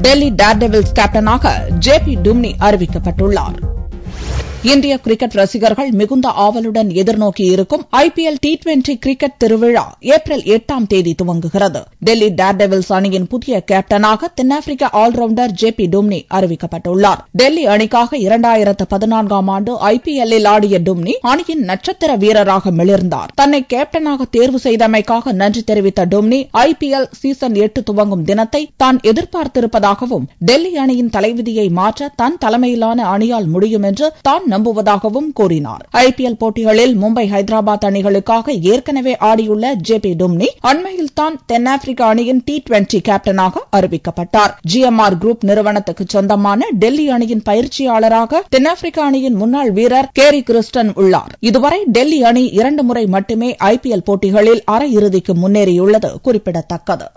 Delhi Daredevils கேப்டனாக JP. டும்னி அறிவிக்கப்பட்டுள்ளார். இந்திய கிரிக்கெட் ரசிகர்கள் மிகுந்த ஆவலுடன் எதிர்நோக்கியிருக்கும் ஐபிஎல் T20 கிரிக்கெட் திருவிழா ஏப்ரல் 8ஆம் தேதி துவங்குகிறது. டெல்லி டேர்டெவில்ஸ் அணியின் புதிய கேப்டனாக தென்னாப்பிரிக்க ஆல்ரவுண்டர் ஜே.பி. டும்னி அறிவிக்கப்பட்டுள்ளார். டெல்லி அணிக்காக 2014ஆம் ஆண்டு ஐபிஎல்லில் ஆடிய டும்னி அணியின் நட்சத்திர வீரராக மிளிர்ந்தார். தன்னை கேப்டனாக தேர்வு செய்தமைக்காக நன்றி தெரிவித்த டும்னி ஐபிஎல் சீசன் 8 துவங்கும் தினத்தை தான் எதிர்பார்த்திருப்பதாகவும் டெல்லி அணியின் தலைவிதியை மாற்ற தன் தலைமையிலான அணியால் முடியும் என்று தான் நம்புவதாகவும் கூறினார். ஐபிஎல் போட்டிகளில் மும்பை, ஹைதராபாத் அணிகளுக்காக ஏற்கனவே ஆடியுள்ள ஜே.பி. டும்னி அண்மையில் தான் தென்னாப்பிரிக்க அணியின் T20 கேப்டனாக அறிவிக்கப்பட்டார். GMR குரூப் நிறுவனத்துக்கு சொந்தமான டெல்லி அணியின் பயிற்சியாளராக தென்னாப்பிரிக்க அணியின் முன்னாள் வீரர் கேரி கிறிஸ்டன் உள்ளார். இதுவரை டெல்லி அணி 2 முறை மட்டுமே ஐபிஎல் போட்டிகளில் அரையிறுதிக்கு முன்னேறியுள்ளது குறிப்பிடத்தக்கது.